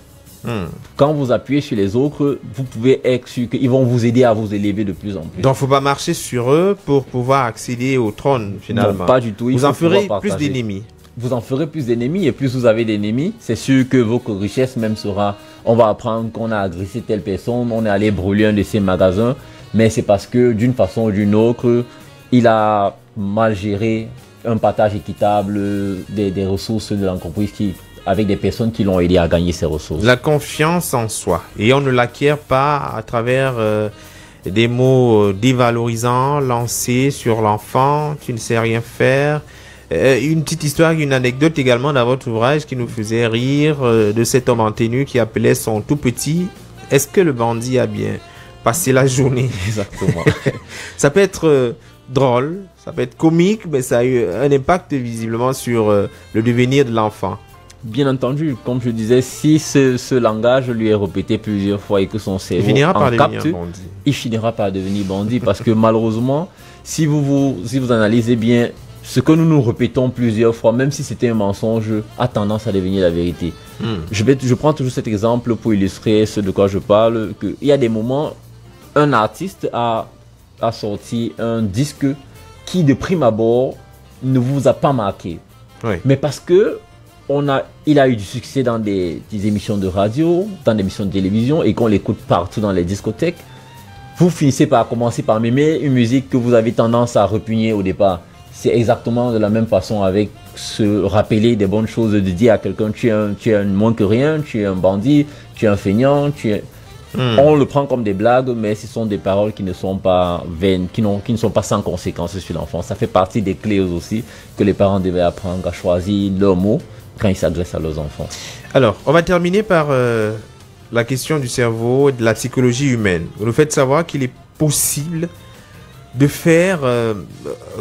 Quand vous appuyez sur les autres, vous pouvez être sûr qu'ils vont vous aider à vous élever de plus en plus. Donc, il ne faut pas marcher sur eux pour pouvoir accéder au trône, finalement. Non, pas du tout. Vous en ferez plus d'ennemis. Vous en ferez plus d'ennemis, et plus vous avez d'ennemis, c'est sûr que votre richesse même sera... On va apprendre qu'on a agressé telle personne, on est allé brûler un de ses magasins, mais c'est parce que d'une façon ou d'une autre, il a mal géré un partage équitable des ressources de l'entreprise avec des personnes qui l'ont aidé à gagner ces ressources. La confiance en soi, et on ne l'acquiert pas à travers des mots dévalorisants lancés sur l'enfant, tu ne sais rien faire. Une petite histoire, une anecdote également dans votre ouvrage qui nous faisait rire de cet homme en tenue qui appelait son tout petit « Est-ce que le bandit a bien passé la journée ?» Exactement. Ça peut être drôle, ça peut être comique, mais ça a eu un impact visiblement sur le devenir de l'enfant. Bien entendu, comme je disais, si ce langage lui est répété plusieurs fois et que son cerveau il finira par devenir bandit. Parce que malheureusement, si vous analysez bien, ce que nous répétons plusieurs fois, même si c'était un mensonge, a tendance à devenir la vérité. Je prends toujours cet exemple pour illustrer ce de quoi je parle. Il y a des moments, un artiste a sorti un disque qui, de prime abord, ne vous a pas marqué. Mais parce que il a eu du succès dans des émissions de radio, dans des émissions de télévision, et qu'on l'écoute partout dans les discothèques, vous finissez par commencer par aimer une musique que vous avez tendance à repugner au départ. C'est exactement de la même façon avec se rappeler des bonnes choses, de dire à quelqu'un tu es moins que rien, tu es un bandit, tu es un feignant, On le prend comme des blagues, mais ce sont des paroles qui ne sont pas vaines, qui ne sont pas sans conséquences sur l'enfant. Ça fait partie des clés aussi que les parents devaient apprendre à choisir leurs mots quand ils s'adressent à leurs enfants. Alors, on va terminer par la question du cerveau et de la psychologie humaine. Le fait de savoir qu'il est possible de faire,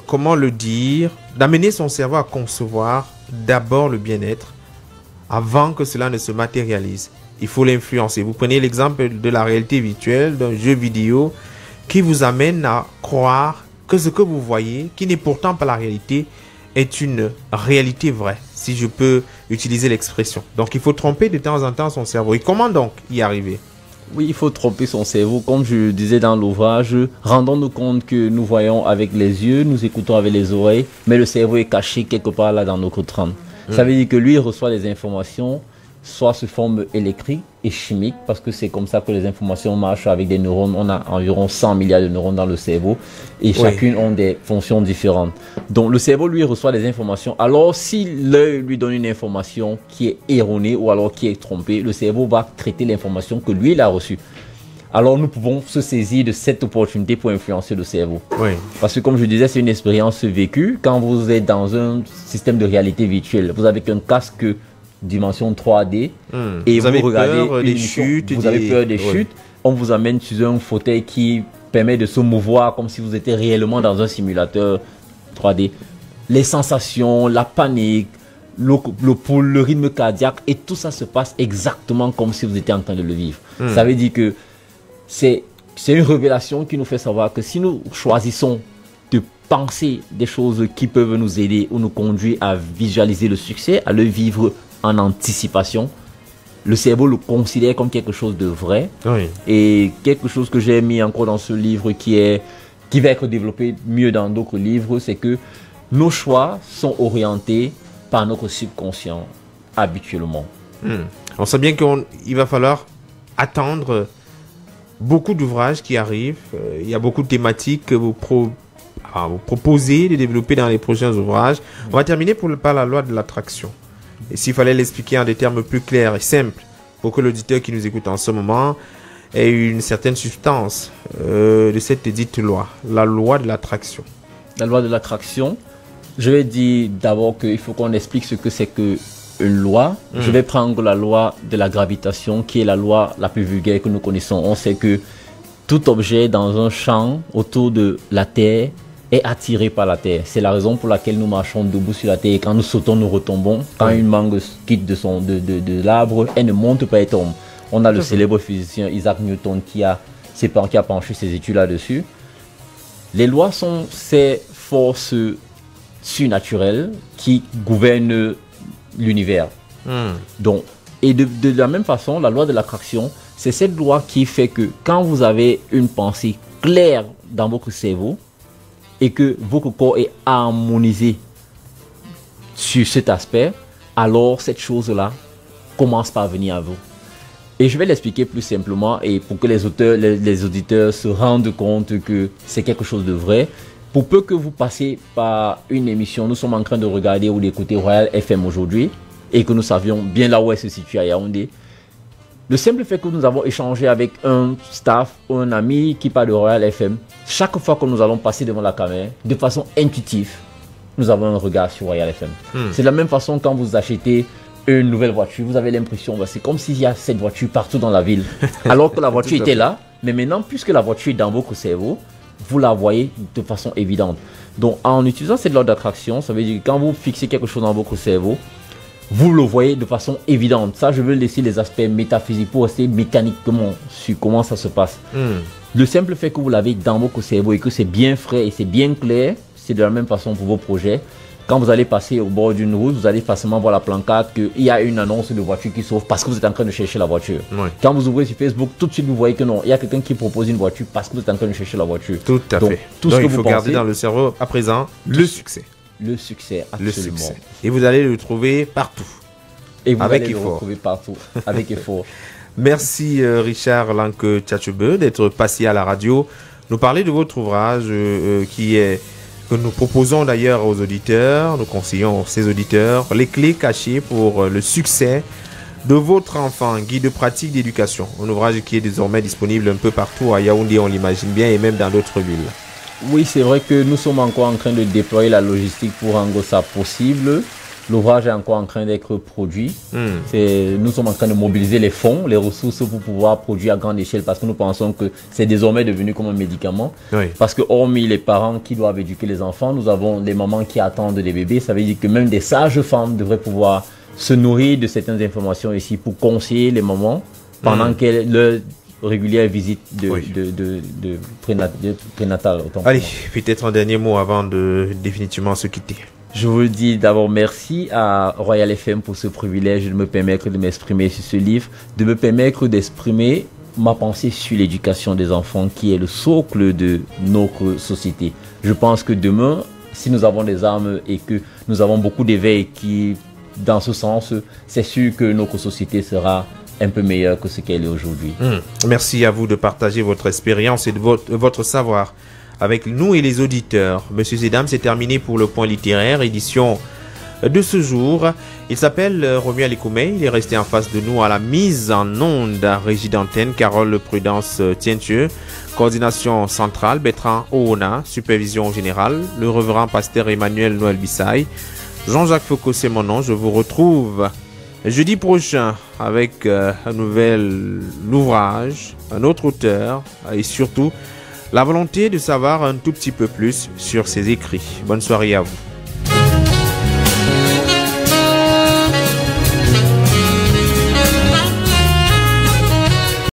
comment le dire, d'amener son cerveau à concevoir d'abord le bien-être avant que cela ne se matérialise. Il faut l'influencer. Vous prenez l'exemple de la réalité virtuelle, d'un jeu vidéo qui vous amène à croire que ce que vous voyez, qui n'est pourtant pas la réalité, est une réalité vraie, si je peux utiliser l'expression. Donc il faut tromper de temps en temps son cerveau. Et comment donc y arriver ? Oui, il faut tromper son cerveau. Comme je disais dans l'ouvrage, rendons-nous compte que nous voyons avec les yeux, nous écoutons avec les oreilles, mais le cerveau est caché quelque part là dans notre crâne. Ça veut dire que lui, il reçoit des informations, soit sous forme électrique et chimique, parce que c'est comme ça que les informations marchent avec des neurones. On a environ 100 milliards de neurones dans le cerveau et chacune ont des fonctions différentes. Donc le cerveau, lui, reçoit des informations. Alors si l'œil lui donne une information qui est erronée ou alors qui est trompée, le cerveau va traiter l'information que lui, il a reçue. Alors nous pouvons se saisir de cette opportunité pour influencer le cerveau. Parce que comme je disais, c'est une expérience vécue. Quand vous êtes dans un système de réalité virtuelle, vous avez qu'un casque dimension 3D et vous regardez des chutes, vous avez peur des chutes, on vous amène sur un fauteuil qui permet de se mouvoir comme si vous étiez réellement dans un simulateur 3D. Les sensations, la panique, le pouls, le rythme cardiaque et tout ça se passe exactement comme si vous étiez en train de le vivre. Ça veut dire que c'est une révélation qui nous fait savoir que si nous choisissons de penser des choses qui peuvent nous aider ou nous conduire à visualiser le succès, à le vivre en anticipation, le cerveau le considère comme quelque chose de vrai. Et quelque chose que j'ai mis encore dans ce livre qui va être développé mieux dans d'autres livres, c'est que nos choix sont orientés par notre subconscient habituellement. On sait bien qu'il va falloir attendre beaucoup d'ouvrages qui arrivent. Il y a beaucoup de thématiques que vous proposez de développer dans les prochains ouvrages. On va terminer par la loi de l'attraction. Et s'il fallait l'expliquer en des termes plus clairs et simples, pour que l'auditeur qui nous écoute en ce moment ait une certaine substance de cette dite loi, la loi de l'attraction. La loi de l'attraction, je vais dire d'abord qu'il faut qu'on explique ce que c'est qu'une loi. Je vais prendre la loi de la gravitation, qui est la loi la plus vulgaire que nous connaissons. On sait que tout objet dans un champ autour de la Terre est attiré par la terre. C'est la raison pour laquelle nous marchons debout sur la terre et quand nous sautons, nous retombons. Quand une mangue quitte de l'arbre, elle ne monte pas et tombe. On a le célèbre physicien Isaac Newton qui a penché ses études là-dessus. Les lois sont ces forces surnaturelles qui gouvernent l'univers. Donc, et de la même façon, la loi de l'attraction, c'est cette loi qui fait que quand vous avez une pensée claire dans votre cerveau, et que votre corps est harmonisé sur cet aspect, alors cette chose-là commence par venir à vous. Et je vais l'expliquer plus simplement et pour que les auditeurs se rendent compte que c'est quelque chose de vrai. Pour peu que vous passez par une émission, nous sommes en train de regarder ou d'écouter Royal FM aujourd'hui et que nous savions bien là où elle se situe à Yaoundé. Le simple fait que nous avons échangé avec un staff ou un ami qui parle de Royal FM, chaque fois que nous allons passer devant la caméra, de façon intuitive, nous avons un regard sur Royal FM. C'est de la même façon quand vous achetez une nouvelle voiture, vous avez l'impression, c'est comme s'il y a cette voiture partout dans la ville. Alors que la voiture était là, mais maintenant, puisque la voiture est dans votre cerveau, vous la voyez de façon évidente. Donc en utilisant cette loi d'attraction, ça veut dire que quand vous fixez quelque chose dans votre cerveau, vous le voyez de façon évidente. Ça, je veux laisser les aspects métaphysiques pour rester mécaniquement sur comment ça se passe. Le simple fait que vous l'avez dans votre cerveau et que c'est bien frais et c'est bien clair, c'est de la même façon pour vos projets. Quand vous allez passer au bord d'une route, vous allez facilement voir la pancarte qu'il y a une annonce de voiture qui s'ouvre parce que vous êtes en train de chercher la voiture. Quand vous ouvrez sur Facebook, tout de suite vous voyez que non, il y a quelqu'un qui propose une voiture parce que vous êtes en train de chercher la voiture. Tout à fait. Donc il faut garder dans le cerveau à présent le succès. Le succès, absolument. Le succès. Et vous allez le trouver partout. Et vous allez le retrouver partout, avec effort. Merci Richard Lanque Tchatchebe d'être passé à la radio, nous parler de votre ouvrage que nous proposons d'ailleurs aux auditeurs, nous conseillons aux ces auditeurs, les clés cachées pour le succès de votre enfant, guide pratique d'éducation. Un ouvrage qui est désormais disponible un peu partout à Yaoundé, on l'imagine bien, et même dans d'autres villes. Oui, c'est vrai que nous sommes encore en train de déployer la logistique pour rendre ça possible. L'ouvrage est encore en train d'être produit. Nous sommes en train de mobiliser les fonds, les ressources pour pouvoir produire à grande échelle parce que nous pensons que c'est désormais devenu comme un médicament. Oui. Parce que hormis les parents qui doivent éduquer les enfants, nous avons des mamans qui attendent des bébés. Ça veut dire que même des sages-femmes devraient pouvoir se nourrir de certaines informations ici pour conseiller les mamans pendant qu'elles leur régulière visite de prénatal. Allez, peut-être un dernier mot avant de définitivement se quitter. Je vous dis d'abord merci à Royal FM pour ce privilège de me permettre de m'exprimer sur ce livre, de me permettre d'exprimer ma pensée sur l'éducation des enfants qui est le socle de notre société. Je pense que demain, si nous avons des armes et que nous avons beaucoup d'éveil qui, dans ce sens, c'est sûr que notre société sera un peu meilleure que ce qu'elle est aujourd'hui. Merci à vous de partager votre expérience et de votre savoir avec nous et les auditeurs. Messieurs et dames, c'est terminé pour le point littéraire, édition de ce jour. Il s'appelle Romuald Ekoumé. Il est resté en face de nous à la mise en onde, régie d'antenne, Carole Prudence Tientieux, coordination centrale, Bertrand Oona, supervision générale, le révérend pasteur Emmanuel Noël Bissaï, Jean-Jacques Foucault, c'est mon nom. Je vous retrouve jeudi prochain avec un nouvel ouvrage, un autre auteur et surtout la volonté de savoir un tout petit peu plus sur ses écrits. Bonne soirée à vous.